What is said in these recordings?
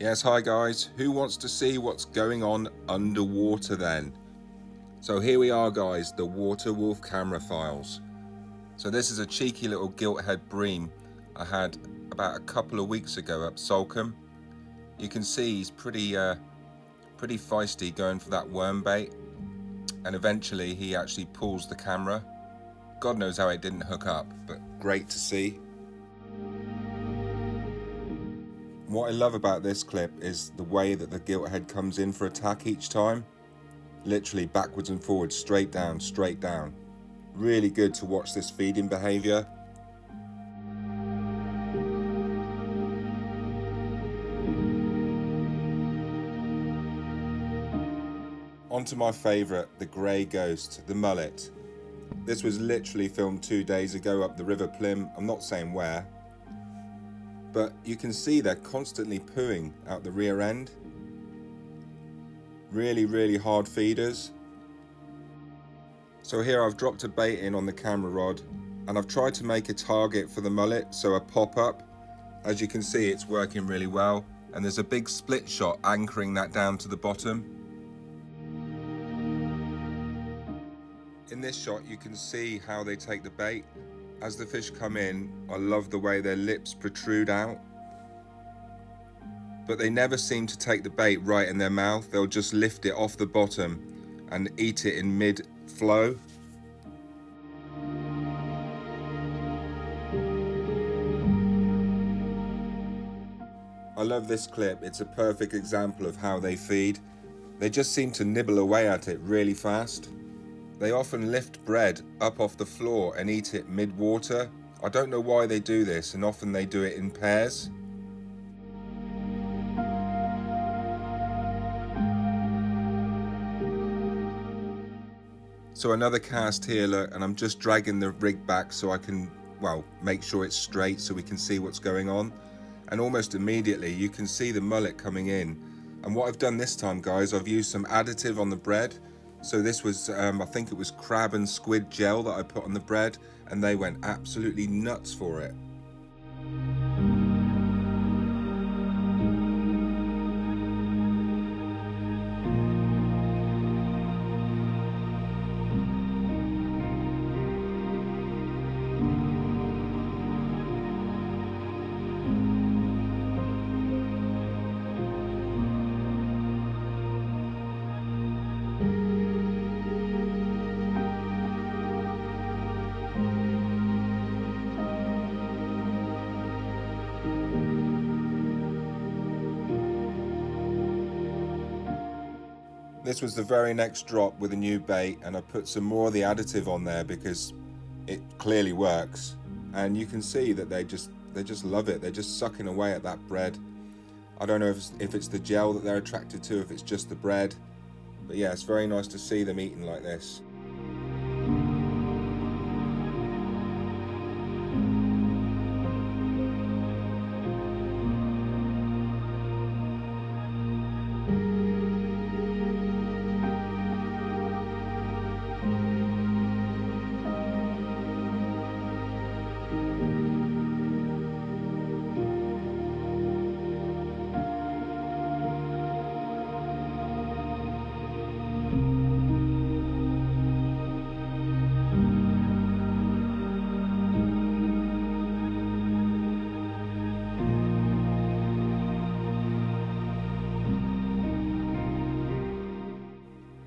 Yes, hi guys. Who wants to see what's going on underwater then? So here we are guys, the WATERWOLF camera files. So this is a cheeky little gilthead bream I had about a couple of weeks ago up SPYCAM. You can see he's pretty feisty going for that worm bait, and eventually he actually pulls the camera. God knows how it didn't hook up, but great to see. What I love about this clip is the way that the gilthead comes in for attack each time. Literally backwards and forwards, straight down, straight down. Really good to watch this feeding behaviour. On to my favourite, the grey ghost, the mullet. This was literally filmed 2 days ago up the River Plym. I'm not saying where, but you can see they're constantly pooing out the rear end. Really hard feeders. So here I've dropped a bait in on the camera rod and I've tried to make a target for the mullet, so a pop-up. As you can see, it's working really well, and there's a big split shot anchoring that down to the bottom. In this shot you can see how they take the bait. As the fish come in, I love the way their lips protrude out, but they never seem to take the bait right in their mouth. They'll just lift it off the bottom and eat it in mid-flow. I love this clip. It's a perfect example of how they feed. They just seem to nibble away at it really fast. They often lift bread up off the floor and eat it mid-water. I don't know why they do this, and often they do it in pairs. So another cast here, look, and I'm just dragging the rig back so I can, well, make sure it's straight so we can see what's going on. And almost immediately you can see the mullet coming in. And what I've done this time, guys, I've used some additive on the bread. So this was, I think it was crab and squid gel that I put on the bread, and they went absolutely nuts for it. This was the very next drop with a new bait, and I put some more of the additive on there because it clearly works. And you can see that they just love it. They're just sucking away at that bread. I don't know if it's the gel that they're attracted to, if it's just the bread. But yeah, it's very nice to see them eating like this.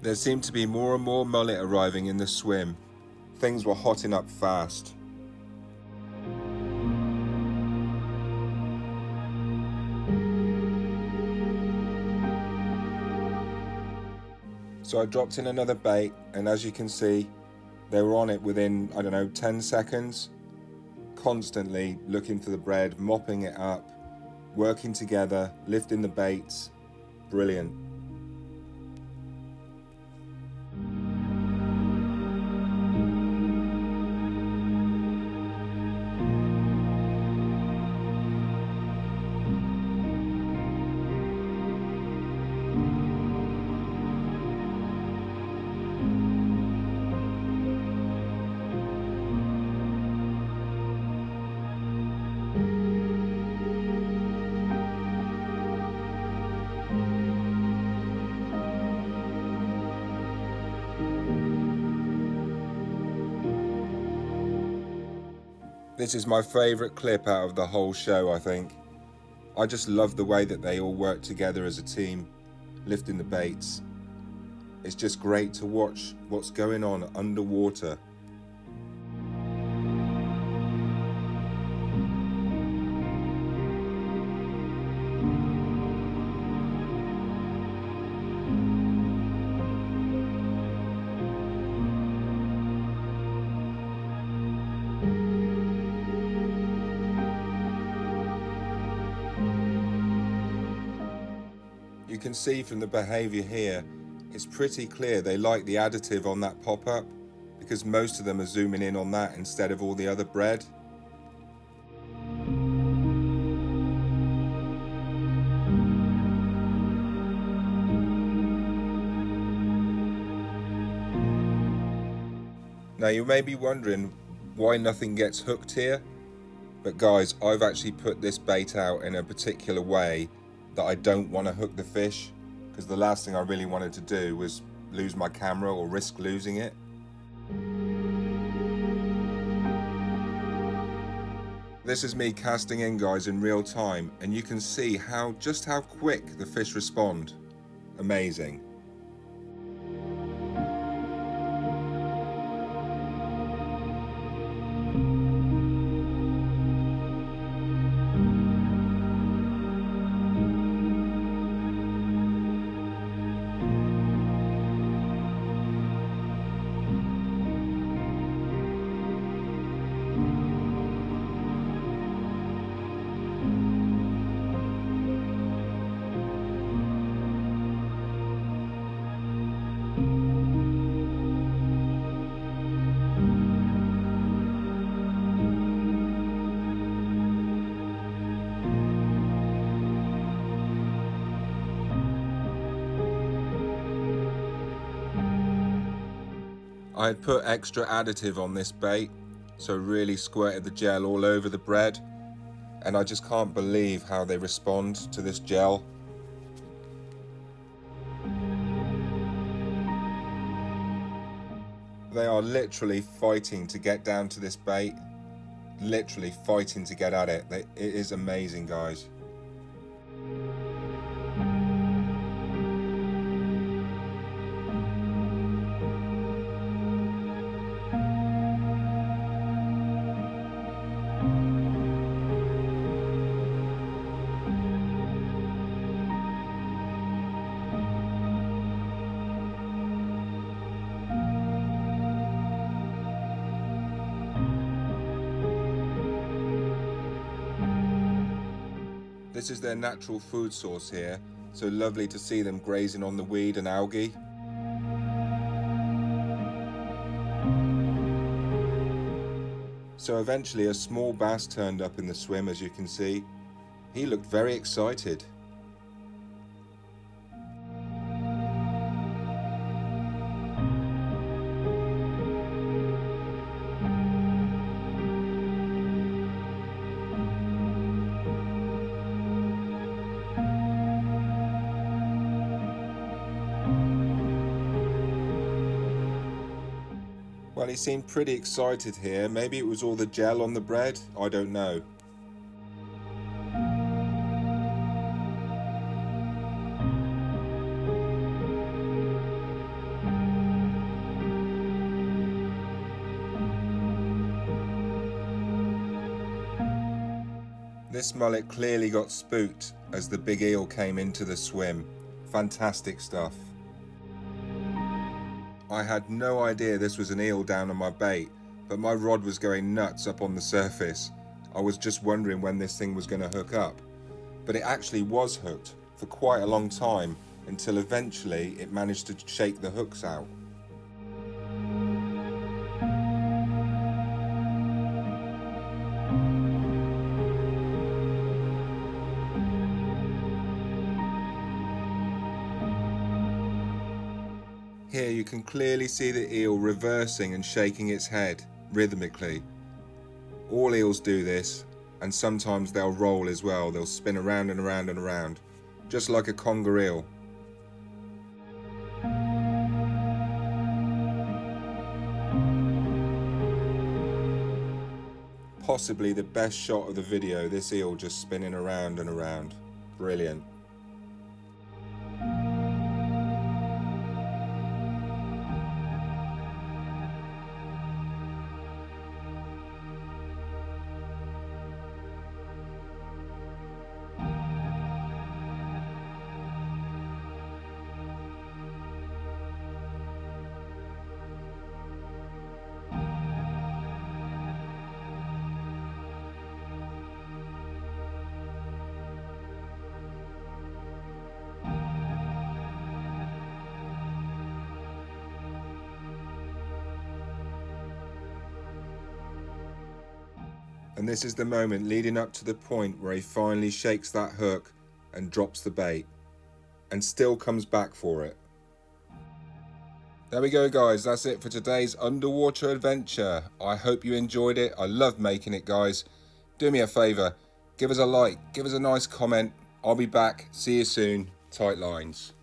There seemed to be more and more mullet arriving in the swim. Things were hotting up fast. So I dropped in another bait, and as you can see, they were on it within, I don't know, 10 seconds. Constantly looking for the bread, mopping it up, working together, lifting the baits. Brilliant. This is my favourite clip out of the whole show, I think. I just love the way that they all work together as a team, lifting the baits. It's just great to watch what's going on underwater. You can see from the behaviour here, it's pretty clear they like the additive on that pop-up, because most of them are zooming in on that instead of all the other bread. Now you may be wondering why nothing gets hooked here, but guys, I've actually put this bait out in a particular way that I don't want to hook the fish, because the last thing I really wanted to do was lose my camera or risk losing it. This is me casting in, guys, in real time, and you can see just how quick the fish respond. Amazing. I had put extra additive on this bait, so really squirted the gel all over the bread, and I just can't believe how they respond to this gel. They are literally fighting to get down to this bait, literally fighting to get at it. It is amazing, guys. This is their natural food source here, so lovely to see them grazing on the weed and algae. So eventually a small bass turned up in the swim, as you can see. He looked very excited. Well, he seemed pretty excited here. Maybe it was all the gel on the bread, I don't know. This mullet clearly got spooked as the big eel came into the swim. Fantastic stuff. I had no idea this was an eel down on my bait, but my rod was going nuts up on the surface. I was just wondering when this thing was going to hook up. But it actually was hooked for quite a long time, until eventually it managed to shake the hooks out. Here you can clearly see the eel reversing and shaking its head rhythmically. All eels do this, and sometimes they'll roll as well. They'll spin around and around and around, just like a conger eel. possibly the best shot of the video, this eel just spinning around and around. Brilliant. And this is the moment leading up to the point where he finally shakes that hook and drops the bait and still comes back for it. There we go guys, that's it for today's underwater adventure. I hope you enjoyed it. I love making it guys. Do me a favour, give us a like, give us a nice comment. I'll be back, see you soon, tight lines.